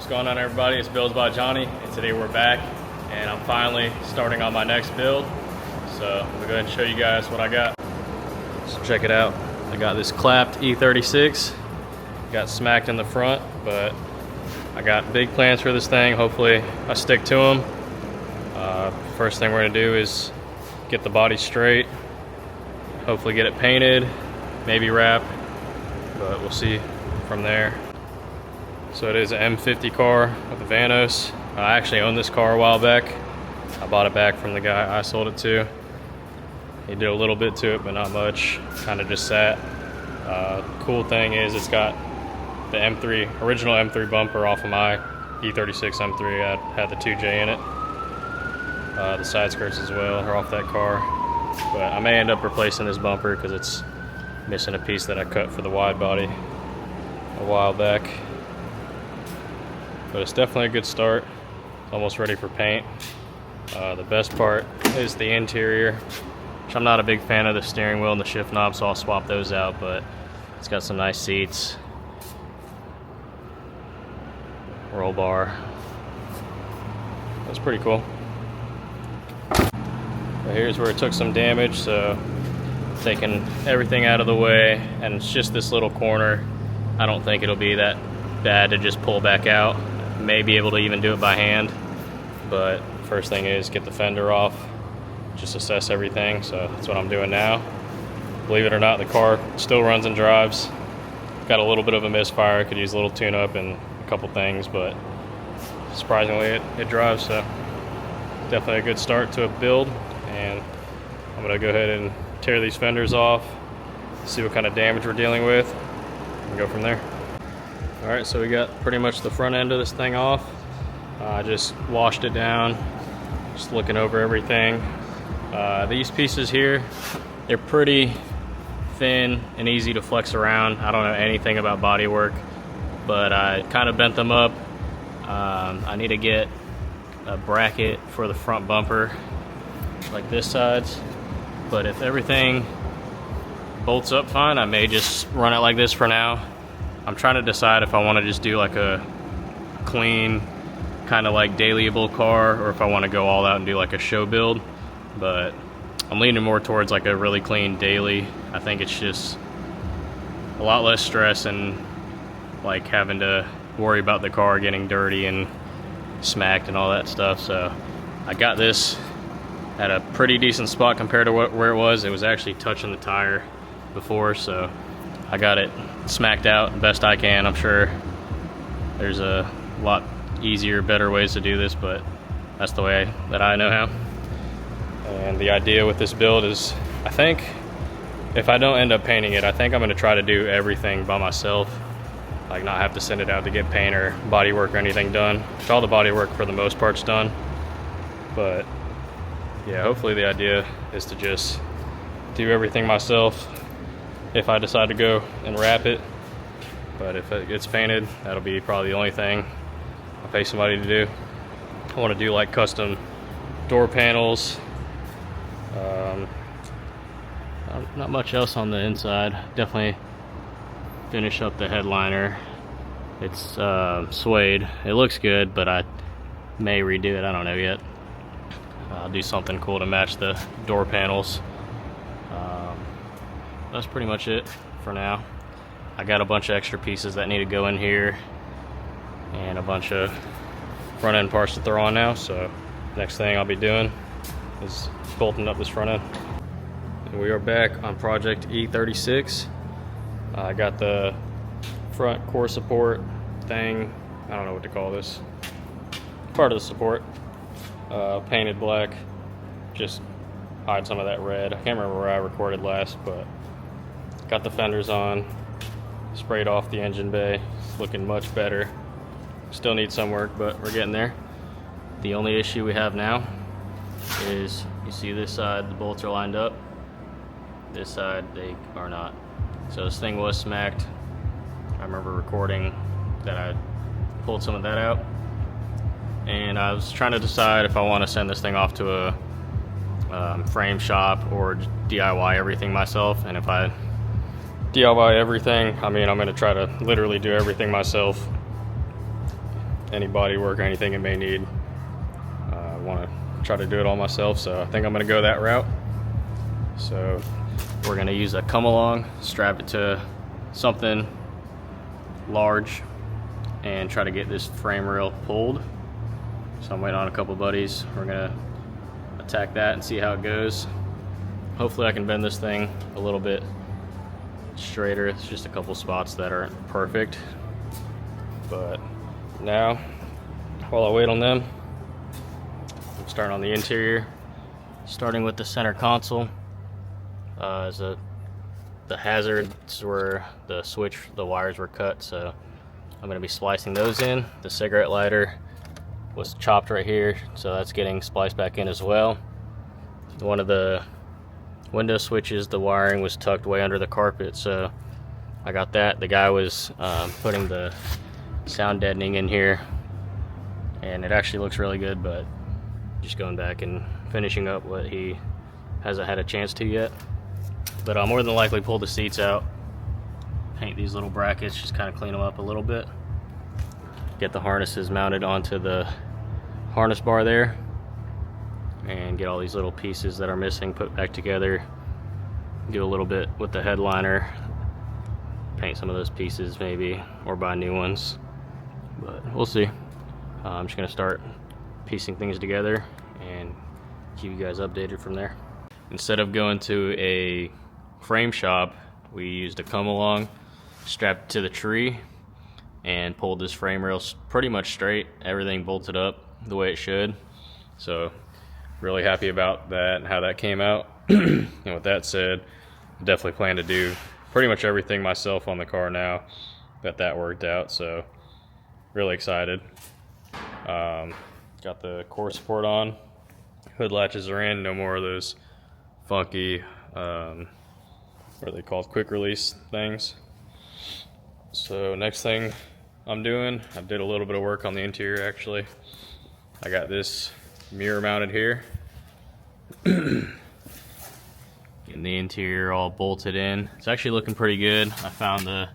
going on, everybody? It's Builds by Johnny, and today we're back and I'm finally starting on my next build. So I'm gonna go ahead and show you guys what I got. So check it out. I got this clapped E36. Got smacked in the front, but I got big plans for this thing. Hopefully I stick to them. First thing we're gonna do is get the body straight, hopefully get it painted, maybe wrap, but we'll see from there. So it is an M50 car with a Vanos. I actually owned this car a while back. I bought it back from the guy I sold it to. He did a little bit to it, but not much. Kind of just sat. Cool thing is it's got the M3, original M3 bumper off of my E36 M3. I had the 2J in it. The side skirts as well are off that car. But I may end up replacing this bumper because it's missing a piece that I cut for the wide body a while back. But it's definitely a good start. It's almost ready for paint. The best part is the interior, which I'm not a big fan of the steering wheel and the shift knob, so I'll swap those out, but it's got some nice seats. Roll bar. That's pretty cool. But here's where it took some damage, so taking everything out of the way, and it's just this little corner. I don't think it'll be that bad to just pull back out. May be able to even do it by hand, but first thing is get the fender off, just assess everything. So that's what I'm doing now. Believe it or not, the car still runs and drives. Got a little bit of a misfire, could use a little tune up and a couple things, but surprisingly it drives, so definitely a good start to a build. And I'm gonna go ahead and tear these fenders off, see what kind of damage we're dealing with, and go from there. All right, so we got pretty much the front end of this thing off. I just washed it down, just looking over everything. These pieces here, they're pretty thin and easy to flex around. I don't know anything about body work, but I kind of bent them up. I need to get a bracket for the front bumper, like this side. But if everything bolts up fine, I may just run it like this for now. I'm trying to decide if I want to just do like a clean, kind of like dailyable car, or if I want to go all out and do like a show build. But I'm leaning more towards like a really clean daily. I think it's just a lot less stress and like having to worry about the car getting dirty and smacked and all that stuff. So I got this at a pretty decent spot compared to where it was. It was actually touching the tire before, so I got it smacked out best I can. I'm sure there's a lot easier, better ways to do this, but that's the way that I know how. And the idea with this build is, I think if I don't end up painting it, I think I'm going to try to do everything by myself, like not have to send it out to get paint or body work or anything done. All the body work for the most part's done, but yeah, hopefully the idea is to just do everything myself if I decide to go and wrap it. But if it gets painted, that'll be probably the only thing I'll pay somebody to do. I want to do like custom door panels. Not much else on the inside. Definitely finish up the headliner. It's suede. It looks good, but I may redo it. I don't know yet. I'll do something cool to match the door panels. That's pretty much it for now. I got a bunch of extra pieces that need to go in here and a bunch of front end parts to throw on now. So next thing I'll be doing is bolting up this front end. And we are back on project E36. I got the front core support thing, I don't know what to call this, part of the support, painted black, just hide some of that red. I can't remember where I recorded last, but got the fenders on, sprayed off the engine bay. It's looking much better. Still need some work, but we're getting there. The only issue we have now is, you see this side, the bolts are lined up. This side, they are not. So this thing was smacked. I remember recording that I pulled some of that out. And I was trying to decide if I want to send this thing off to a frame shop or DIY everything myself. And if I DIY everything, I mean, I'm going to try to literally do everything myself. any body work or anything it may need. I want to try to do it all myself, so I think I'm going to go that route. So we're going to use a come along, strap it to something large, and try to get this frame rail pulled. So I'm waiting on a couple buddies. We're going to attack that and see how it goes. Hopefully I can bend this thing a little bit straighter. It's just a couple spots that aren't perfect. But now, while I wait on them, I'm starting on the interior, starting with the center console. The hazards were the wires were cut, so I'm going to be splicing those in. The cigarette lighter was chopped right here, so that's getting spliced back in as well. One of the window switches, the wiring was tucked way under the carpet, so I got that. The guy was putting the sound deadening in here, and it actually looks really good, but just going back and finishing up what he hasn't had a chance to yet. But I'll more than likely pull the seats out, paint these little brackets, just kind of clean them up a little bit, get the harnesses mounted onto the harness bar there, and get all these little pieces that are missing put back together. Do a little bit with the headliner, paint some of those pieces maybe, or buy new ones, but we'll see. I'm just gonna start piecing things together and keep you guys updated from there. Instead of going to a frame shop, we used a come along, strapped to the tree, and pulled this frame rail pretty much straight. Everything bolted up the way it should. So really happy about that and how that came out. And with that said, I definitely plan to do pretty much everything myself on the car now that worked out. So really excited. Got the core support on, hood latches are in, no more of those funky what are they called, quick release things. So next thing I'm doing, I did a little bit of work on the interior actually. I got this mirror mounted here. Getting the interior all bolted in. It's actually looking pretty good. I found the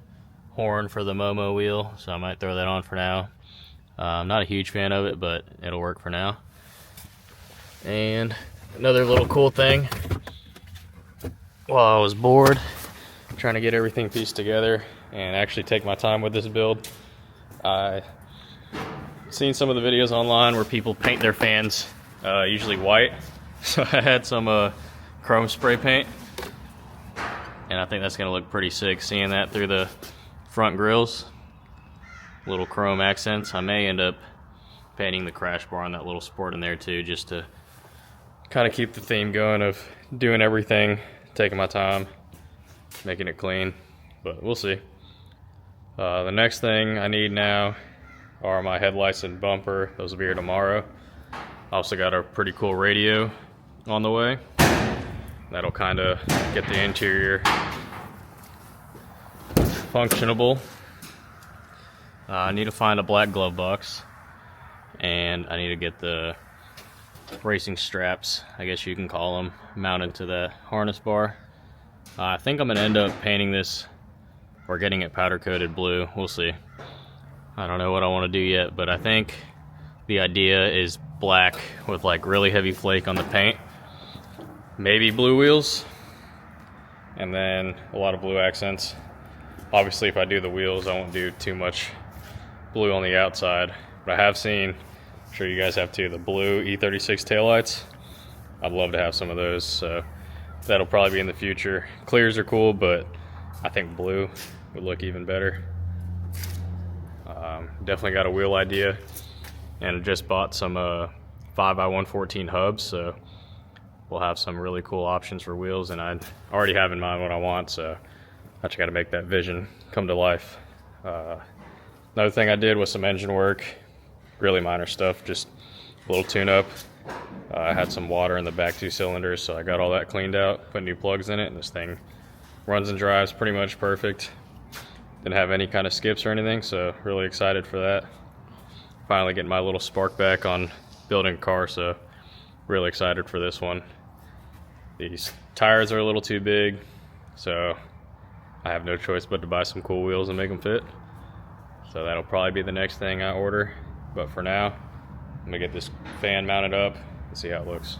horn for the Momo wheel, so I might throw that on for now. I'm not a huge fan of it, but it'll work for now. And another little cool thing, while I was bored trying to get everything pieced together and actually take my time with this build, I seen some of the videos online where people paint their fans usually white. So I had some chrome spray paint, and I think that's gonna look pretty sick, seeing that through the front grills. Little chrome accents. I may end up painting the crash bar on that little sport in there too, just to kind of keep the theme going of doing everything, taking my time, making it clean, but we'll see. The next thing I need now are my headlights and bumper. Those will be here tomorrow. I also got a pretty cool radio on the way. That'll kind of get the interior functionable. I need to find a black glove box, and I need to get the racing straps, I guess you can call them, mounted to the harness bar. I think I'm going to end up painting this or getting it powder coated blue. We'll see. I don't know what I want to do yet, but I think the idea is black with like really heavy flake on the paint, maybe blue wheels, and then a lot of blue accents. Obviously if I do the wheels, I won't do too much blue on the outside, but I have seen, I'm sure you guys have too, the blue E36 taillights. I'd love to have some of those, so that'll probably be in the future. Clears are cool, but I think blue would look even better. Definitely got a wheel idea, and just bought some 5x114 hubs, so we'll have some really cool options for wheels, and I already have in mind what I want, so I just got to make that vision come to life. Another thing I did was some engine work, really minor stuff, just a little tune-up. I had some water in the back 2 cylinders, so I got all that cleaned out, put new plugs in it, and this thing runs and drives pretty much perfect. Didn't have any kind of skips or anything, so really excited for that. Finally getting my little spark back on building a car, so really excited for this one. These tires are a little too big, so I have no choice but to buy some cool wheels and make them fit. So that'll probably be the next thing I order. But for now, I'm gonna get this fan mounted up and see how it looks.